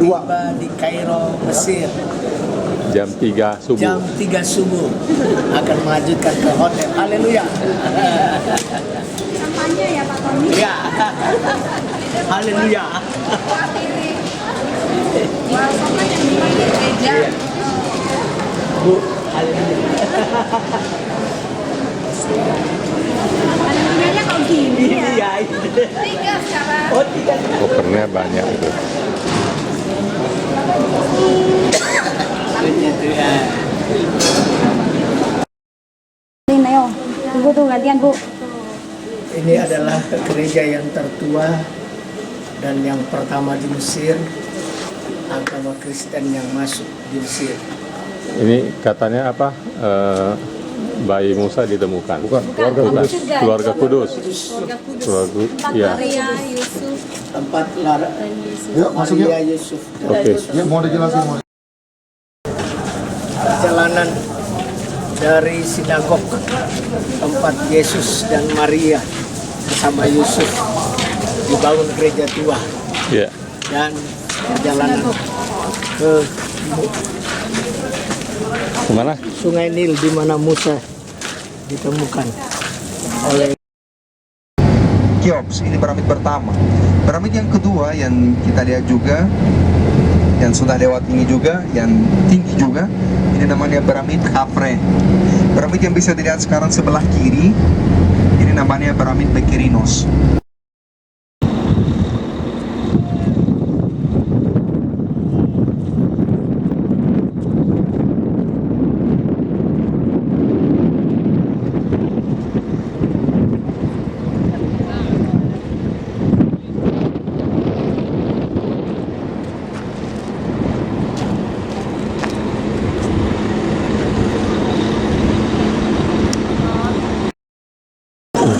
tiba di Kairo, Mesir. Jam 3 subuh. Jam 3 subuh akan melanjutkan ke hotel. Haleluya. Sampahnya ya Pak Tony. Ya. Haleluya. Sampah yang di gereja. Bu, haleluya. Aluminiumnya kok gini ya? Iya. 3 sekarang. Oh, 3. Kopernya banyak itu. Begitu ya. Ini ayo, Ibu tuh gantian Bu. Ini adalah gereja yang tertua dan yang pertama di Mesir, agama Kristen yang masuk di Mesir. Ini katanya apa? Bayi Musa ditemukan. Bukan, keluarga Bukan. kudus. Keluarga Kudus. Keluarga Kudus. Keluarga, Tempat ya. Maria, Yusuf, Tempat Lara, dan Yesus. Yuk, masuk yuk. Maria, Yusuf. Oke. Ya, mau dijelasin, mau. Perjalanan dari sinagog tempat Yesus dan Maria bersama Yusuf dibangun gereja tua, Ya. dan perjalanan ke Kemana? Sungai Nil di mana Musa ditemukan oleh Kiops. Ini piramid pertama. Piramid yang kedua yang kita lihat juga, yang sudah lewat ini juga, yang tinggi juga, ini namanya piramid Khafre. Piramid yang bisa dilihat sekarang sebelah kiri, ini namanya piramid Bekerinos.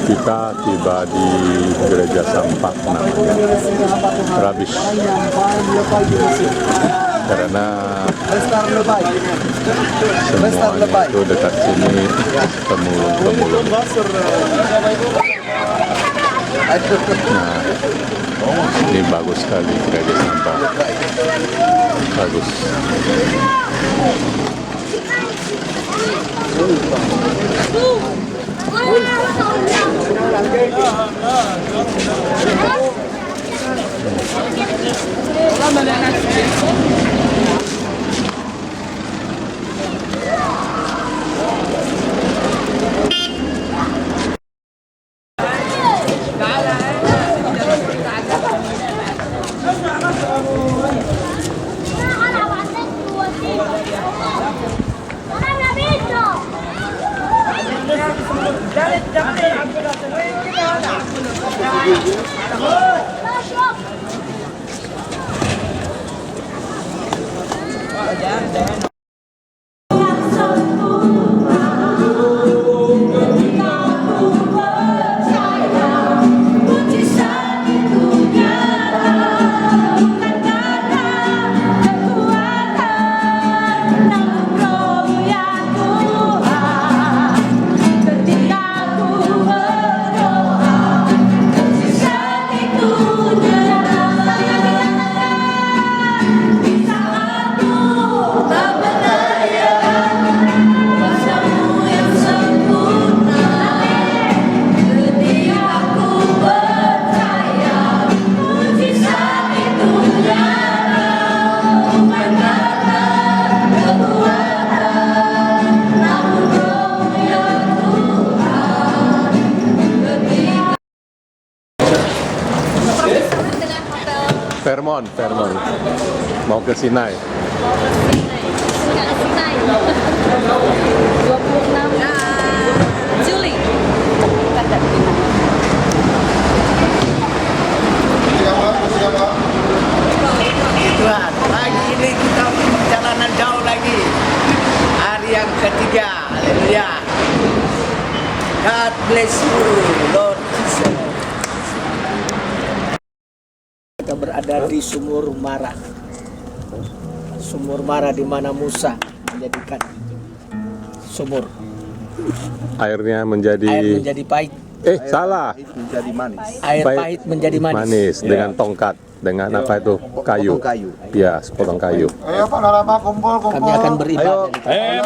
Kita tiba di gereja Sampah namanya Rabish, karena semuanya itu dekat sini temulung-temulung. Nah, ini bagus sekali gereja Sampah, bagus. Vermont, mau ke Sinai. Nggak ke Sinai. 26 Juli. Tuhan, pagi ini kita perjalanan jauh lagi. Hari yang ketiga, haleluya. God bless you, Lord Jesus. Kita berada di Sumur Mara. Sumur Mara di mana Musa menjadikan sumur. Airnya Air menjadi menjadi pahit. Salah. Pahit menjadi manis. Air pahit menjadi manis. Manis dengan tongkat, dengan apa itu? Kayu. Potong kayu. Ya, sepotong kayu. Ayo Pak Narama kumpul. Kami akan beribadah.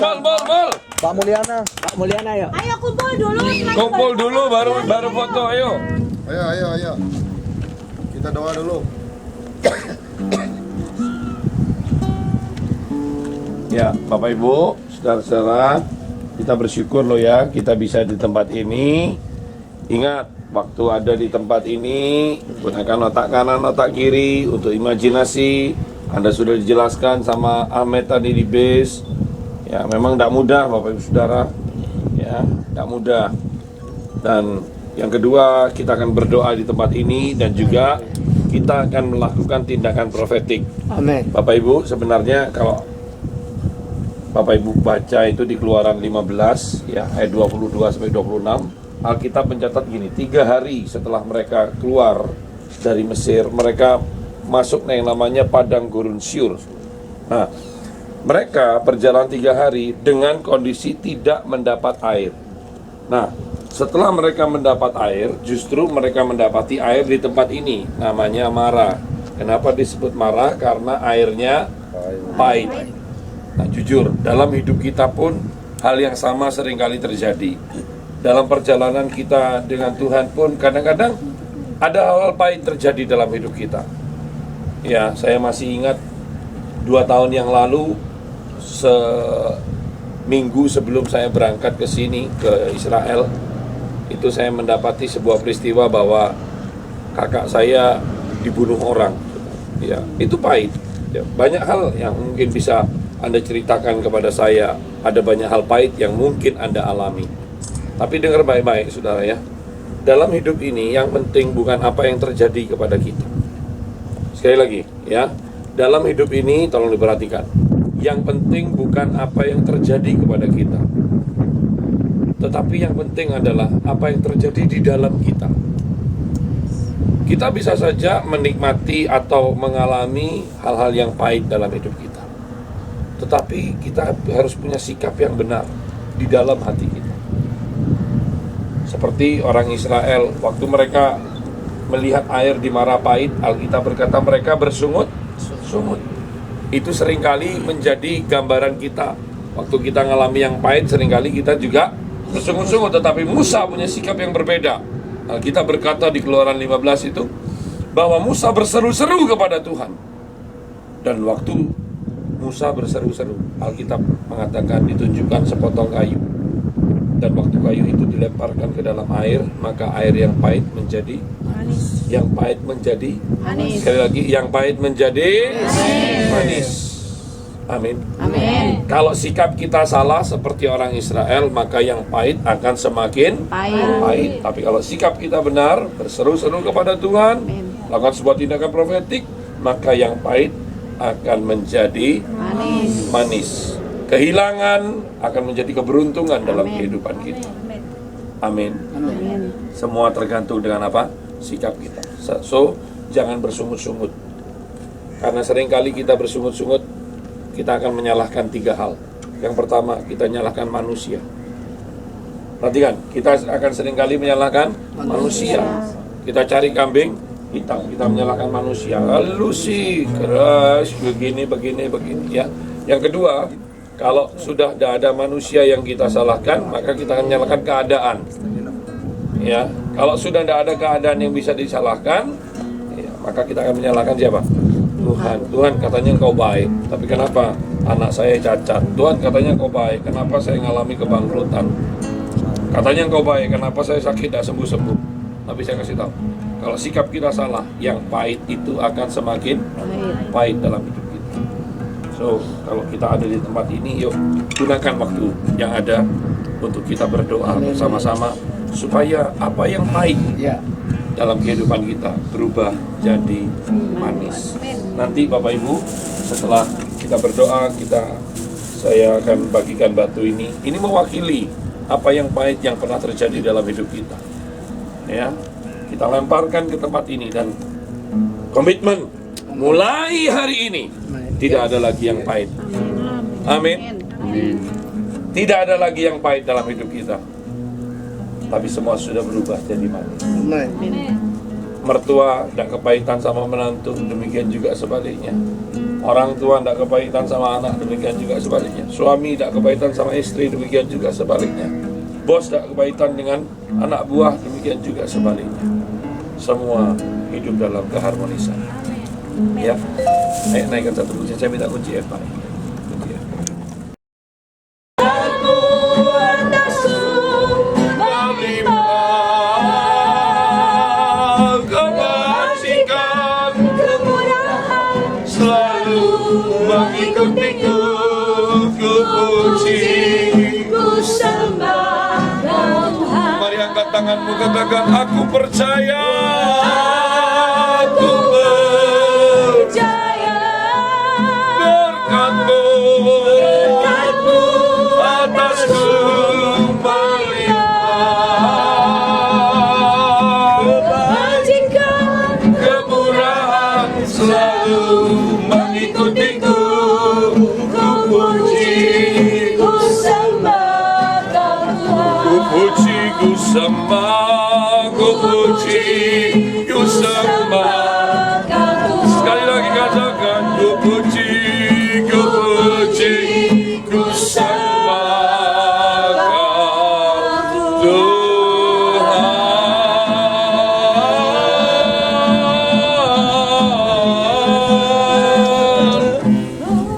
Bol. Pak Mulyana. Pak Mulyana, ayo. Ayo kumpul dulu. Kumpul dulu baru foto, ayo. Ayo. Kita doa dulu. Ya, Bapak Ibu, saudara-saudara, kita bersyukur loh ya, kita bisa di tempat ini. Ingat, waktu ada di tempat ini, gunakan otak kanan, otak kiri untuk imajinasi. Anda sudah dijelaskan sama Ahmed tadi di base. Ya, memang tidak mudah Bapak Ibu Saudara. Ya, tidak mudah. Dan yang kedua, kita akan berdoa di tempat ini dan juga kita akan melakukan tindakan profetik. Amin. Bapak Ibu, sebenarnya kalau Bapak Ibu baca itu di Keluaran 15 ya, ayat 22 sampai 26, Alkitab mencatat gini, 3 hari setelah mereka keluar dari Mesir, mereka masuk yang namanya padang gurun Syur. Nah, mereka berjalan 3 hari dengan kondisi tidak mendapat air. Nah, setelah mereka mendapat air, justru mereka mendapati air di tempat ini, namanya Mara. Kenapa disebut Mara? Karena airnya pahit. Nah, jujur, dalam hidup kita pun hal yang sama seringkali terjadi. Dalam perjalanan kita dengan Tuhan pun kadang-kadang ada hal-hal pahit terjadi dalam hidup kita. Ya, saya masih ingat 2 tahun yang lalu, seminggu sebelum saya berangkat ke sini, ke Israel, itu saya mendapati sebuah peristiwa bahwa kakak saya dibunuh orang. Ya, itu pahit. Ya, banyak hal yang mungkin bisa Anda ceritakan kepada saya, ada banyak hal pahit yang mungkin Anda alami. Tapi dengar baik-baik saudara ya, dalam hidup ini yang penting bukan apa yang terjadi kepada kita. Sekali lagi ya, dalam hidup ini tolong diperhatikan, yang penting bukan apa yang terjadi kepada kita, tetapi yang penting adalah apa yang terjadi di dalam kita. Kita bisa saja menikmati atau mengalami hal-hal yang pahit dalam hidup kita, tetapi kita harus punya sikap yang benar di dalam hati kita. Seperti orang Israel, waktu mereka melihat air di Mara pahit, Alkitab berkata mereka bersungut-sungut. Itu seringkali menjadi gambaran kita. Waktu kita ngalami yang pahit, seringkali kita juga bersungut-sungut. Tetapi Musa punya sikap yang berbeda. Alkitab berkata di Keluaran 15 itu, bahwa Musa berseru-seru kepada Tuhan. Dan waktu Musa berseru-seru, Alkitab mengatakan ditunjukkan sepotong kayu. Dan waktu kayu itu dilemparkan ke dalam air, maka air yang pahit menjadi manis. Yang pahit menjadi manis. Sekali lagi, yang pahit menjadi manis. Amin. Amin. Kalau sikap kita salah seperti orang Israel, maka yang pahit akan semakin pahit. Tapi kalau sikap kita benar, berseru-seru kepada Tuhan, lakukan sebuah tindakan profetik, maka yang pahit akan menjadi manis. Kehilangan akan menjadi keberuntungan dalam kehidupan kita. Amin. Semua tergantung dengan apa? Sikap kita. So, jangan bersungut-sungut. Karena seringkali kita bersungut-sungut, kita akan menyalahkan 3 hal. Yang pertama, kita menyalahkan manusia. Perhatikan, kita akan seringkali menyalahkan manusia. Kita cari kambing hitam, kita menyalahkan manusia. Lalu sih keras, begini ya. Yang kedua, kalau sudah tidak ada manusia yang kita salahkan, maka kita akan menyalahkan keadaan. Ya, kalau sudah tidak ada keadaan yang bisa disalahkan, ya, maka kita akan menyalahkan siapa? Tuhan. Tuhan katanya engkau baik, tapi kenapa anak saya cacat? Tuhan katanya engkau baik, kenapa saya mengalami kebangkrutan? Katanya engkau baik, kenapa saya sakit tidak sembuh-sembuh? Tapi saya kasih tahu, kalau sikap kita salah, yang pahit itu akan semakin pahit dalam hidup kita. So, kalau kita ada di tempat ini, yuk gunakan waktu yang ada untuk kita berdoa bersama-sama supaya apa yang pahit dalam kehidupan kita berubah jadi manis. Nanti Bapak Ibu, setelah kita berdoa, saya akan bagikan batu ini. Ini mewakili apa yang pahit yang pernah terjadi dalam hidup kita. Ya, kita lemparkan ke tempat ini dan komitmen mulai hari ini tidak ada lagi yang pahit. Amin. Tidak ada lagi yang pahit dalam hidup kita. tapi semua sudah berubah jadi manis. Amin. Mertua tidak kepahitan sama menantu, demikian juga sebaliknya. Orang tua tidak kepahitan sama anak, demikian juga sebaliknya. Suami tidak kepahitan sama istri, demikian juga sebaliknya. Bos tidak kepahitan dengan anak buah, demikian juga sebaliknya. Semua hidup dalam keharmonisan. Ya, naikkan satu kunci. Saya minta kunci F, Pak. Kunci F. Mengikutiku, ku puji, ku sembah Tuhan. Mari angkat tanganmu, katakan aku percaya, aku Percaya berkatmu atasku melimpah, kebajikan, kemurahan selalu mengikutiku. ku puji, ku sembah Tuhan. Ku puji, ku sembah, ku puji, ku sembah. Sekali lagi katakan, ku puji, ku puji, ku sembah Tuhan.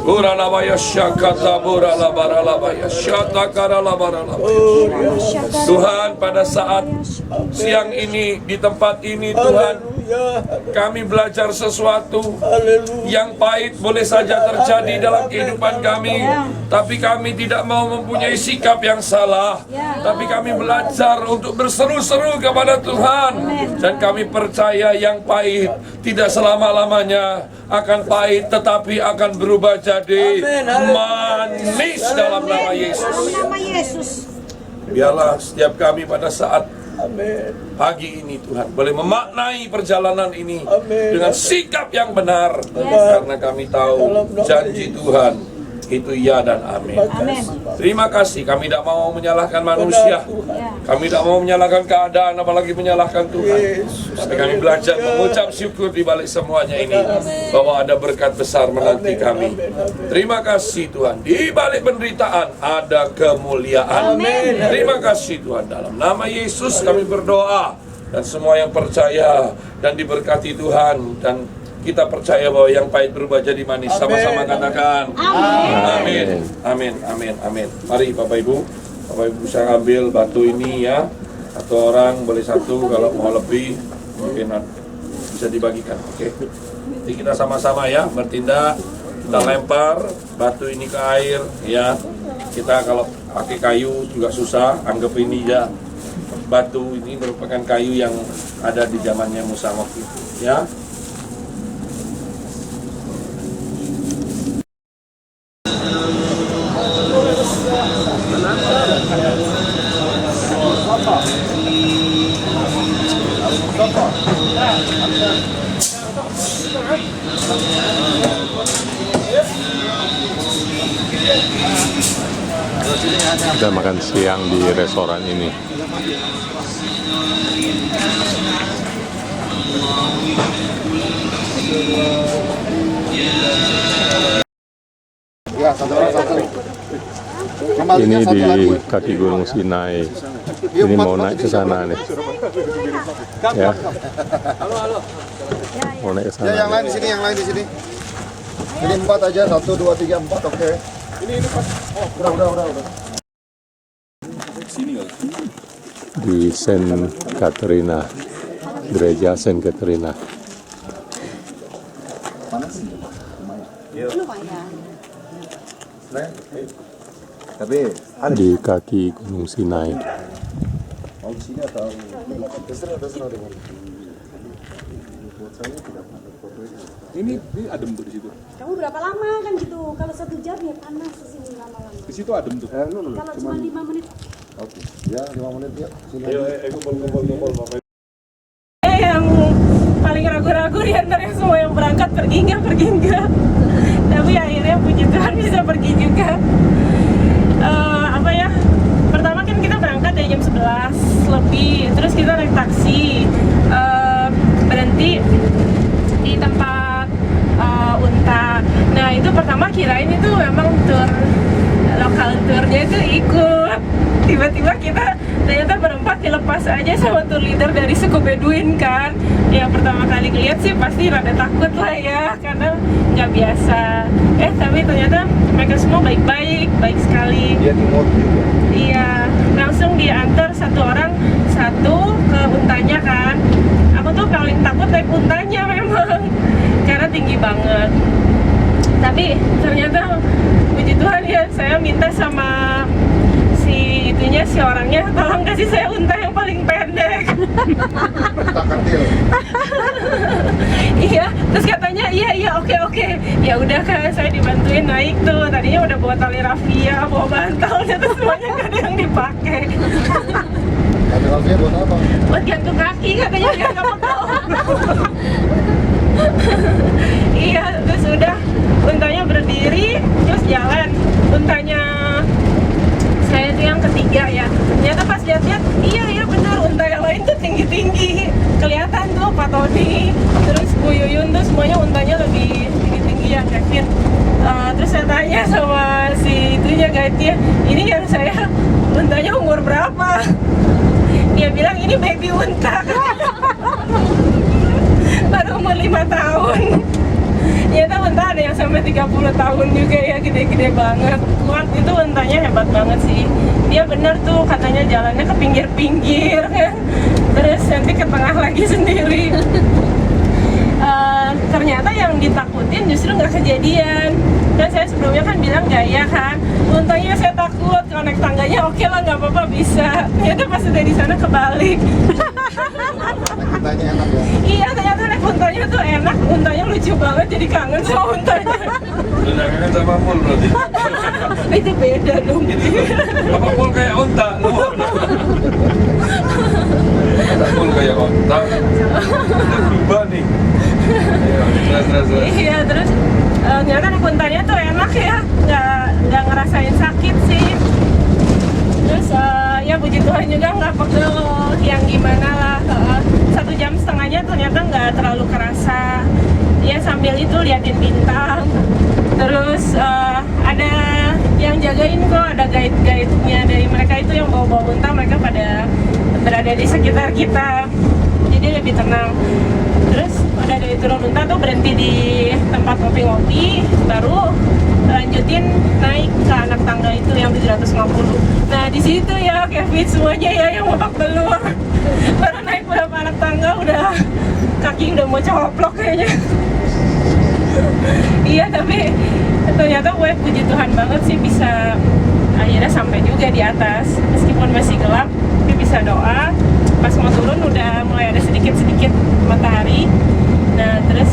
Uralabaya syakata buralabaralabaya syatakaralabaralabaya. Tuhan, pada saat siang ini di tempat ini Tuhan, kami belajar sesuatu yang pahit boleh saja terjadi dalam kehidupan kami, tapi kami tidak mau mempunyai sikap yang salah, tapi kami belajar untuk berseru-seru kepada Tuhan, dan kami percaya yang pahit tidak selama-lamanya akan pahit, tetapi akan berubah jadi manis dalam nama Yesus. Biarlah setiap kami pada saat pagi ini Tuhan boleh memaknai perjalanan ini dengan sikap yang benar, karena kami tahu janji Tuhan itu ya dan amin. Terima kasih, kami tidak mau menyalahkan manusia, kami tidak mau menyalahkan keadaan, apalagi menyalahkan Tuhan. Tapi kami belajar mengucap syukur di balik semuanya ini, bahwa ada berkat besar menanti kami. Terima kasih Tuhan, di balik penderitaan ada kemuliaan. Terima kasih Tuhan, dalam nama Yesus kami berdoa, dan semua yang percaya dan diberkati Tuhan, dan kita percaya bahwa yang pahit berubah jadi manis. Sama-sama katakan amin. Amin, amin, amin. Mari Bapak Ibu bisa ambil batu ini ya. Satu orang boleh satu, kalau mau lebih mungkin bisa dibagikan. Oke. Jadi kita sama-sama ya bertindak. Kita lempar batu ini ke air ya. Kita kalau pakai kayu juga susah. Anggap ini ya, batu ini merupakan kayu yang ada di zamannya Musa waktu itu ya. Kita makan siang di restoran ini. Ya, satu orang satu. Ini di kaki Gunung Sinai. Ini mau naik ke sana nih. Ya. Mau naik ke sana. Ya, yang lain di sini, yang lain di sini. Ini 4 aja, 1, 2, 3, 4, oke. Ini 4. Oh, udah. Di Saint Katrina, gereja Saint Katrina. Tapi Di kaki Gunung Sinai. mau di sini atau terserah dengan. Ini adem tuh di situ. Kamu berapa lama kan gitu? Kalau 1 jam ya panas di sini lama-lama. Di situ adem tuh. Kalau cuma 5 menit. Oke. Ya, 5 menit ya. Sini. Kumpul. Yang paling ragu-ragu di antara semua yang berangkat pergi enggak. Tapi akhirnya puji Tuhan bisa pergi juga. Pertama kan kita berangkat dari jam 11. lebih. Terus kita naik taksi, berhenti di tempat unta. Nah itu pertama kirain itu memang tur lokal turnya itu ikut. Tiba-tiba kita ternyata berempat dilepas aja sama tour leader dari suku Beduin kan. Yang pertama kali ngeliat sih pasti rada takut lah ya, karena nggak biasa. Tapi ternyata mereka semua baik-baik, baik sekali. Dia timur juga. Iya, langsung diantar satu orang satu ke untanya kan. Aku tuh paling takut naik untanya memang, karena tinggi banget. Tapi ternyata puji Tuhan ya, saya minta sama si orangnya, tolong kasih saya unta yang paling pendek. Tak kantil. Iya, terus katanya iya oke. Ya udah kan, saya dibantuin naik tuh. Tadinya udah bawa tali rafia, bawa bantal, terus semuanya nggak ada yang dipakai. Tapi Rafia buat apa? Buat gantung kaki katanya, dia nggak pegel. Iya, terus udah untanya berdiri, terus jalan. Untanya saya itu yang ketiga ya. Ternyata pas lihat-lihat, iya benar, unta yang lain tuh tinggi-tinggi. Kelihatan tuh Pak Tony, terus Bu Yuyun tuh semuanya untanya lebih tinggi-tinggi ya Kevin. Terus saya tanya sama si itunya, guide-nya, ini yang saya untanya umur berapa? Dia bilang ini baby unta. Baru umur 5 tahun. Ternyata unta ada yang sampai 30 tahun juga ya, gede-gede banget. Kuat, itu untanya hebat banget sih. Dia bener tuh katanya jalannya ke pinggir-pinggir kan. Terus nanti ke tengah lagi sendiri. Ternyata yang ditakutin justru nggak kejadian. Dan saya sebelumnya kan bilang gaya kan, untanya saya takut, kalau naik tangganya oke lah, nggak apa-apa bisa. Ternyata pas udah di sana kebalik. Untanya enak ya. Iya, ternyata naik untanya tuh enak, untanya lucu banget, jadi kangen sama untanya. Udah kangen sama Mul berarti. Itu beda dong. Apa Mul kayak unta? Mul kayak unta. Udah berubah nih. Terus. Iya, terus ternyata naik untanya tuh enak ya, nggak ngerasain sakit sih. Terus ya puji Tuhan juga nggak pegel yang gimana lah. 1,5 jam ternyata nggak terlalu kerasa. Ya sambil itu liatin bintang. Terus ada yang jagain kok, ada guide-guide-nya dari mereka itu yang bawa-bawa unta, mereka pada berada di sekitar kita. Jadi lebih tenang. Terus udah dari turun unta tuh berhenti di tempat ngopi-ngopi, baru lanjutin naik ke anak tangga itu yang 750. Nah di situ ya Kevin semuanya ya yang babak belur. Baru naik beberapa anak tangga udah kaki udah mau coplok kayaknya. Iya, tapi ternyata gue puji Tuhan banget sih bisa akhirnya sampai juga di atas meskipun masih gelap, tapi bisa doa. Pas mau turun udah mulai ada sedikit-sedikit matahari. Nah terus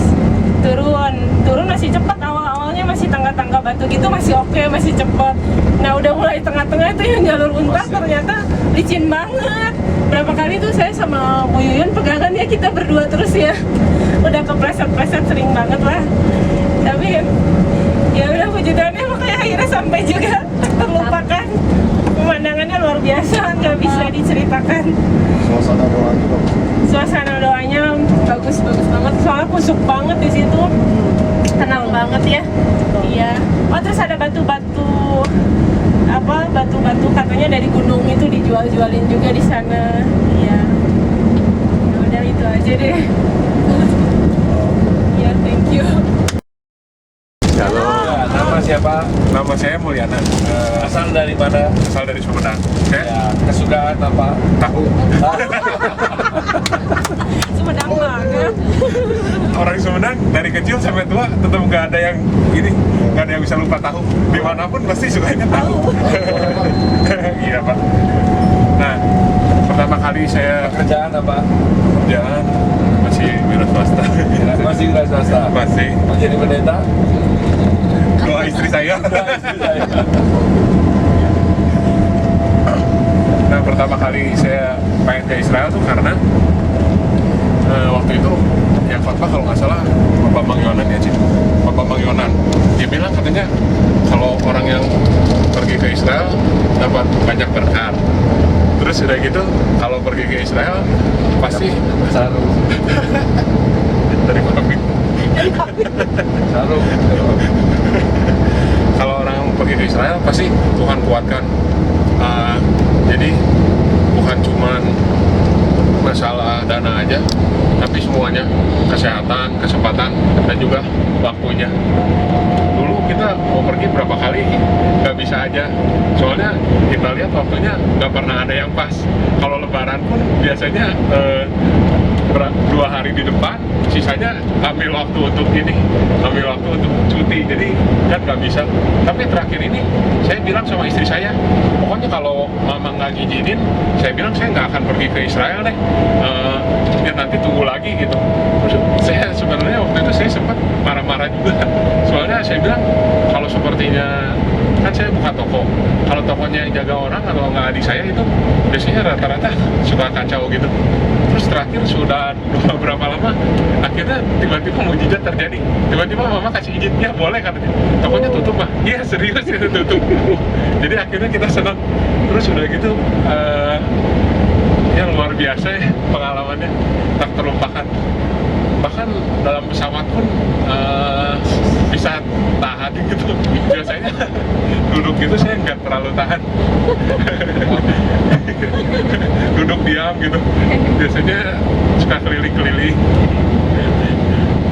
turun masih cepat, awal-awalnya masih tangga-tangga batu gitu masih oke, masih cepat. Nah udah mulai tengah-tengah itu yang jalur unta ternyata licin banget. Berapa kali tuh saya sama Bu Yuyun pegangan ya, kita berdua terus ya. Udah kepleset-pleset sering banget lah. Tapi ya udah puji Tuhan ya, makanya akhirnya sampai juga terlupakan. Pemandangannya luar biasa, nggak bisa diceritakan. Suasana doanya bagus. Suasana doanya bagus banget. Soalnya kusuk banget di situ, tenang banget ya. Iya. Oh terus ada batu-batu katanya dari gunung itu dijual-jualin juga di sana. Iya. Ya udah itu aja deh. Ya thank you. Halo. Nama siapa? Nama saya Mulyana. Asal dari mana? Asal dari Sumedang. Ya, kesukaan apa? Tahu. Sumedang banget. Orang Sumedang dari kecil sampai tua tetap nggak ada yang gini, nggak ada yang bisa lupa tahu. Dimanapun pasti sukanya tahu. Iya Pak. Nah, pertama kali saya Kerjaan apa? kerjaan masih wira swasta. Masih wira swasta. Masih. Mau jadi pendeta? Doa istri saya. Nah, pertama kali saya pengen ke Israel tuh karena waktu itu yang khotbah kalau nggak salah Bapak Mang Yonan ya, Cik. Bapak Mang Yonan. Dia bilang katanya kalau orang yang pergi ke Israel dapat banyak berkat. Terus udah gitu kalau pergi ke Israel pasti Sarung. dari pamit. Sarung. Kalau orang pergi ke Israel pasti Tuhan kuatkan. Jadi bukan cuman masalah dana aja, tapi semuanya, kesehatan, kesempatan, dan juga waktunya. Dulu kita mau pergi berapa kali nggak bisa aja, soalnya kita lihat waktunya nggak pernah ada yang pas. Kalau Lebaran pun biasanya 2 hari di depan, sisanya ambil waktu untuk ini, ambil waktu untuk cuti, jadi kan nggak bisa. Tapi terakhir ini saya bilang sama istri saya, pokoknya kalau mama nggak ngizinin, saya bilang saya nggak akan pergi ke Israel deh, ya nanti tunggu lagi gitu. Terus saya sebenarnya waktu itu saya sempat marah-marah juga, soalnya saya bilang kalau sepertinya kan saya buka toko, kalau tokonya yang jaga orang atau nggak adik saya itu biasanya rata-rata suka kacau gitu. Terus terakhir sudah berapa lama, akhirnya tiba-tiba mujizat terjadi. Tiba-tiba mama kasih izin, ya boleh katanya. Tokonya tutup mah, iya serius itu tutup. Jadi akhirnya kita senang. Terus udah gitu, ya luar biasa ya pengalamannya, tak terlupakan. Bahkan dalam pesawat pun bisa tahan gitu. Biasanya duduk gitu saya nggak terlalu tahan. Duduk diam gitu. Biasanya suka keliling-keliling.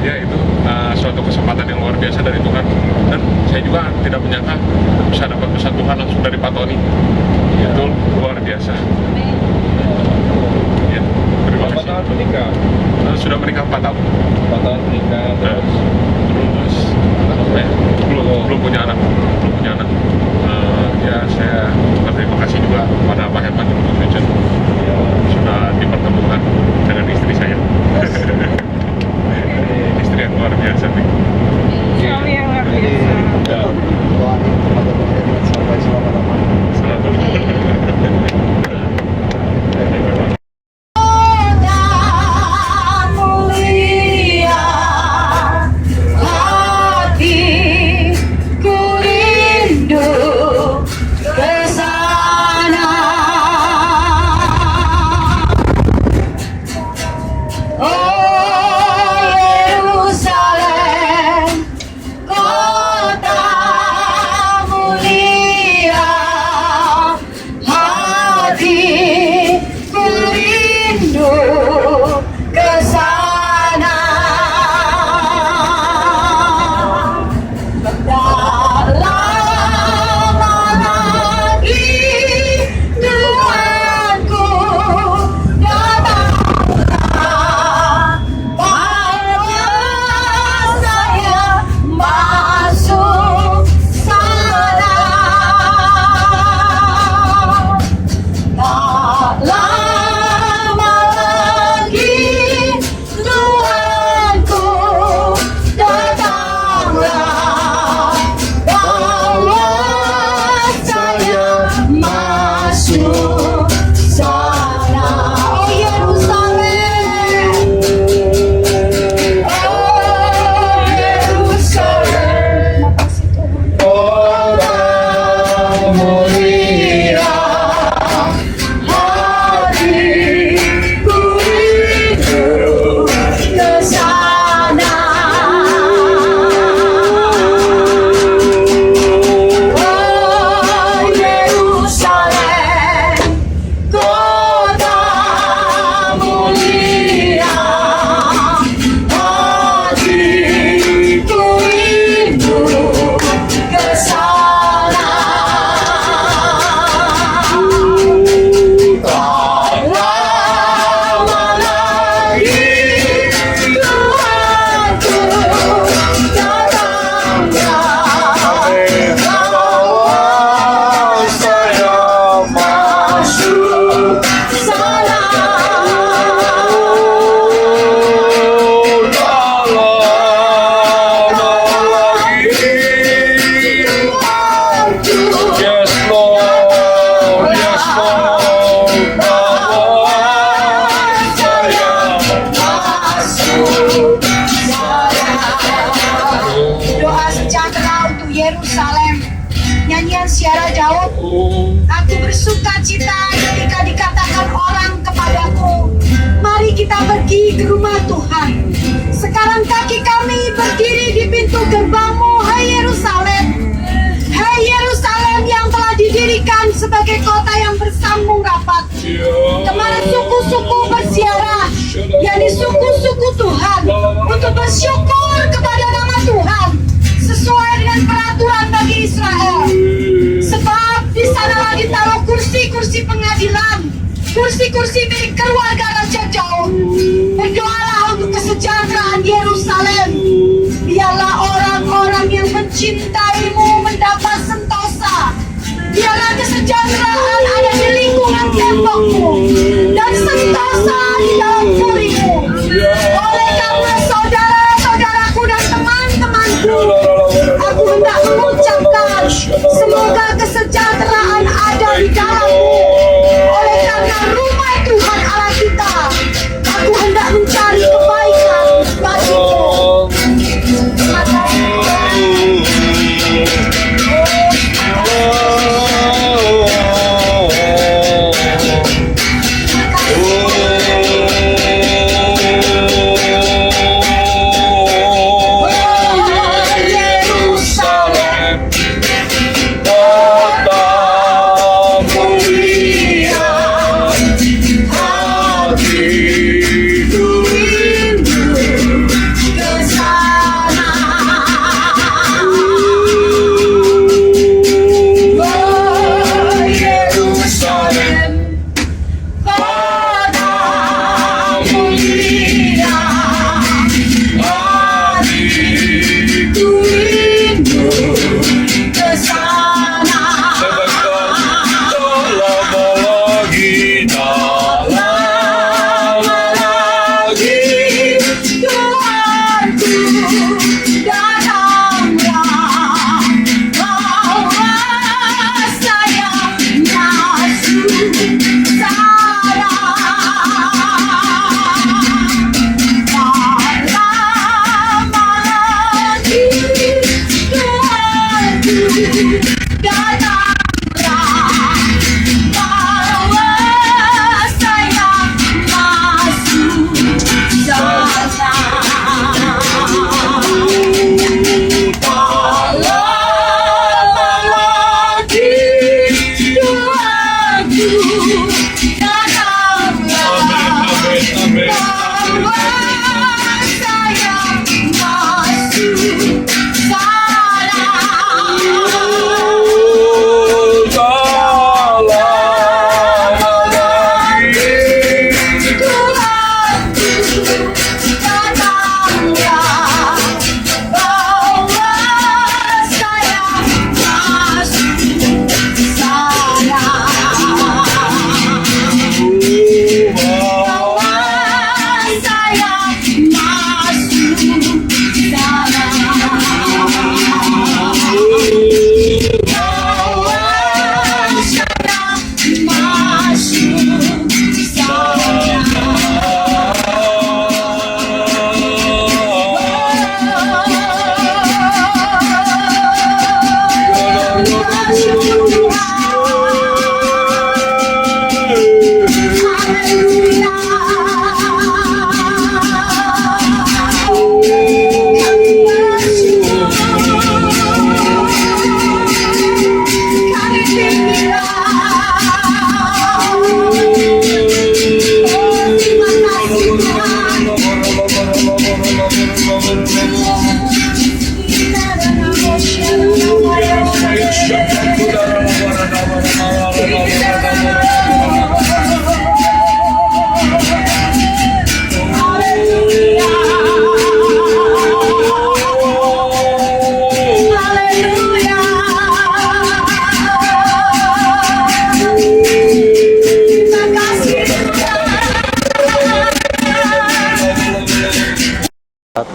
Ya itu suatu kesempatan yang luar biasa dari Tuhan. Dan saya juga tidak menyangka bisa dapat pesan Tuhan langsung dari Pak Tony. Itu luar biasa. Ya, terima kasih. Tahun menikah. Sudah menikah 4 tahun. 4 tahun menikah terus. Terus belum punya anak. Ya saya berterima kasih juga kepada Pak Herman Ibu Fusion sudah dipertemukan dengan istri saya. Istri yang luar biasa nih. Suami yang luar biasa. Doain kepada Bang Herman sampai selama-lamanya. Selamat. Mulia hatiku rindu ke sana. Oh Yerusalem, kota mulia, hatiku rindu ke sana. Tak lama lagi Tuhanku datanglah, bawa saya masuk sana. Tak lama lagi Tuhanku datanglah, bawa saya masuk sana. Oh Yerusalem, oh Yerusalem, kota mulia, hatiku rindu ke sana. Oh Yerusalem, kota mulia, hatiku rindu ke sana. Tak lama lagi Tuhanku datanglah, bawa saya masuk sana. Tak lama lagi Tuhanku, yes Lord, bawa saya masuk sana. Doa sejahtera untuk Yerusalem nyanyian Syara Daud. Aku bersuka cita ketika dikatakan orang kepadaku, mari kita pergi ke rumah Tuhan. Sekarang kaki kami berdiri di pintu gerbangmu, hai Yerusalem. Hai Yerusalem yang telah didirikan sebagai kota yang bersambung rapat. Kemana suku-suku berziarah, yakni suku-suku Tuhan, untuk bersyukur kepada nama Tuhan sesuai dengan peraturan bagi Israel. Sebab di sanalah ditaruh kursi-kursi pengadilan, kursi-kursi milik keluarga Raja Daud. Berdoalah untuk kesejahteraan Yerusalem. Biarlah orang-orang yang mencintaimu mendapat sentosa. Biarlah kesejahteraan ada di lingkungan tembokmu dan sentosa di dalam purimu. Oleh karena saudara-saudaraku dan teman-temanku, aku hendak mengucapkan semoga kesejahteraan ada di dalammu. Oleh karena rumah Tuhan Allah kita, aku hendak mencari kebaikan bagimu. Terima kasih.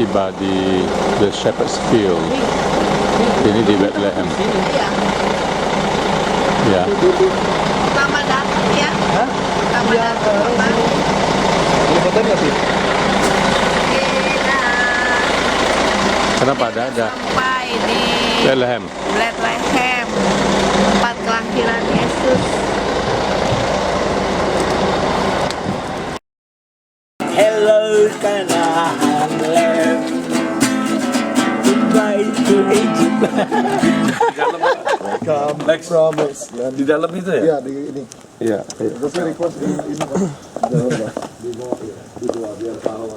Tiba di The Shepherd's Field. Ini di Bethlehem. Ya. Pertama datang ya? Pertama datang. Kenapa ada? Sampai di Bethlehem. Bethlehem. Hello Canaan land, goodbye to Egypt. Lex, Promise. di dalam itu ya? Iya, di ini. Iya. Terus request ini Pak. Di bawah biar tahu.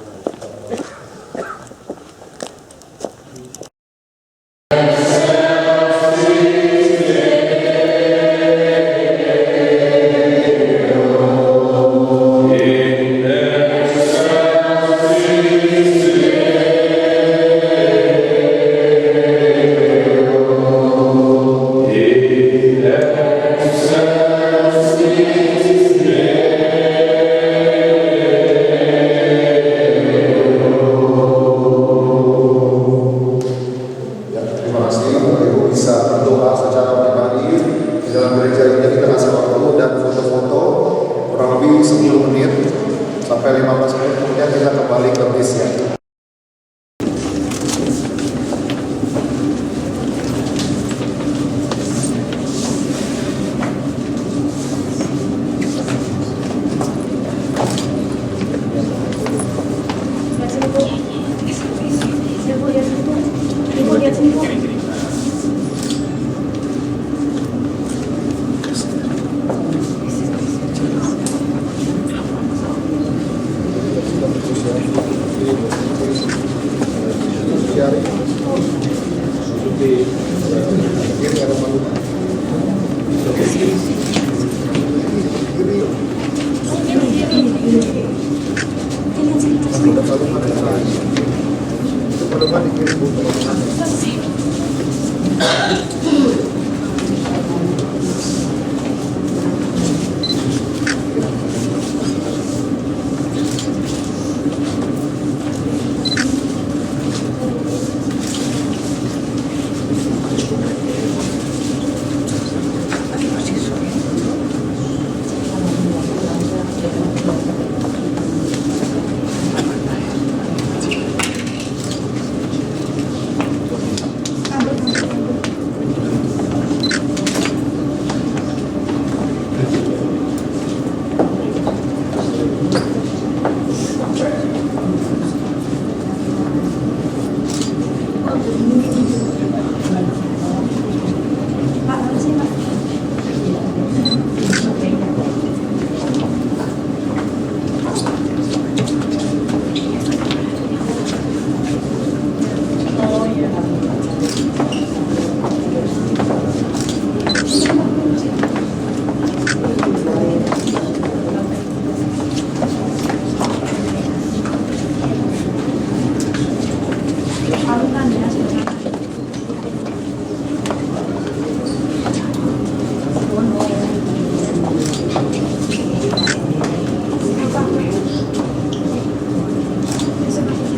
Sampai 15 menit kemudian kita kembali ke bisnya.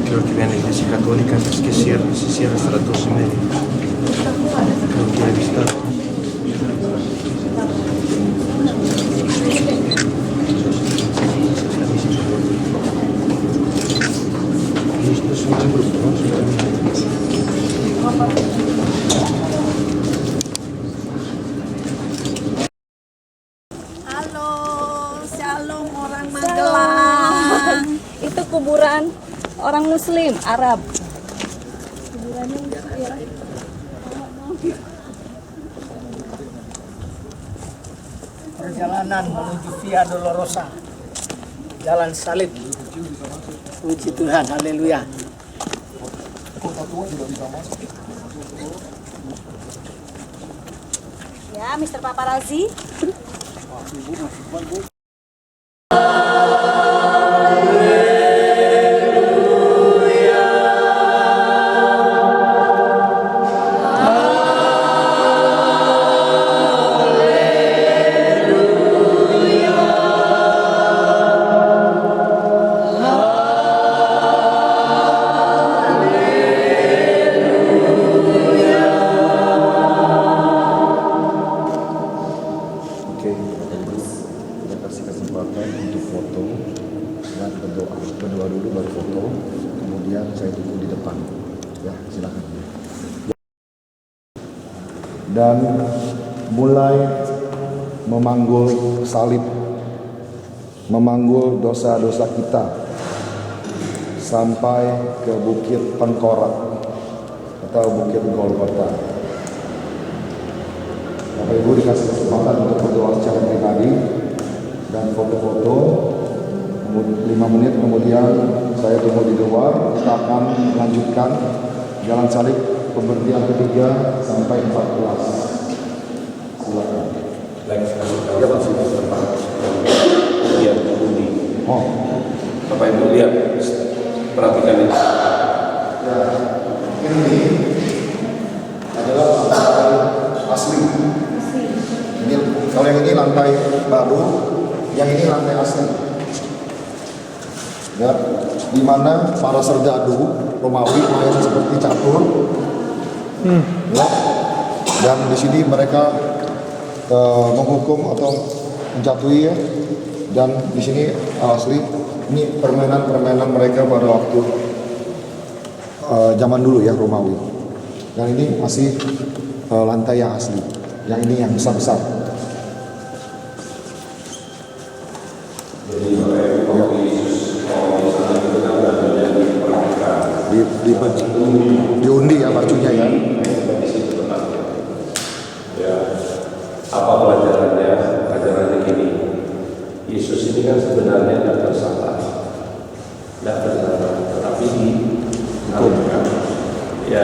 Creo que viene la iglesia católica antes que se cierra hasta las 2:30. Creo que he visitado. Y esto es un grupo, ¿no? Halo, shalom orang Magelang. Itu kuburan orang Muslim Arab. Perjalanan menuju Via Dolorosa, jalan salib. Puji Tuhan, haleluya. Ya, Mr. Paparazzi. Kita kasih kesempatan untuk foto dan berdoa dulu baru foto, kemudian saya tunggu di depan. Ya, silakan. Dan mulai memanggul salib, memanggul dosa-dosa kita sampai ke Bukit Tengkorak atau Bukit Golgota. Bapak Ibu dikasih kesempatan untuk berdoa secara pribadi dan foto-foto. 5 menit kemudian saya tunggu di luar. Kita akan melanjutkan jalan salib pemberhentian ketiga sampai 14. Silakan. Ya, Pak. Lihat budi. Oh, Bapak Ibu lihat, perhatikan ini. ya, ini adalah lantai asli. Ini, kalau yang ini lantai baru, yang ini lantai asli. Ya, di mana para serdadu Romawi main seperti catur. Ya, dan di sini mereka menghukum atau menjatuhi, ya. Dan di sini asli ini permainan mereka pada waktu zaman dulu ya, Romawi. Dan ini masih lantai yang asli. Yang ini yang besar-besar. Jadi kalau Yesus kalau misalnya itu kan bajunya diperhatikan, Diundi ya bajunya ya. di situ tempatnya. Ya, apa pelajarannya? Pelajarannya gini. Yesus ini kan sebenarnya tidak bersalah, tetapi dihukum. Ya,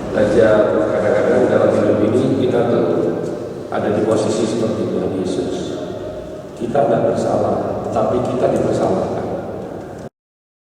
belajar kadang-kadang dalam hidup ini kita tuh ada di posisi seperti Tuhan Yesus. Kita tidak bersalah, tapi kita dipersalahkan.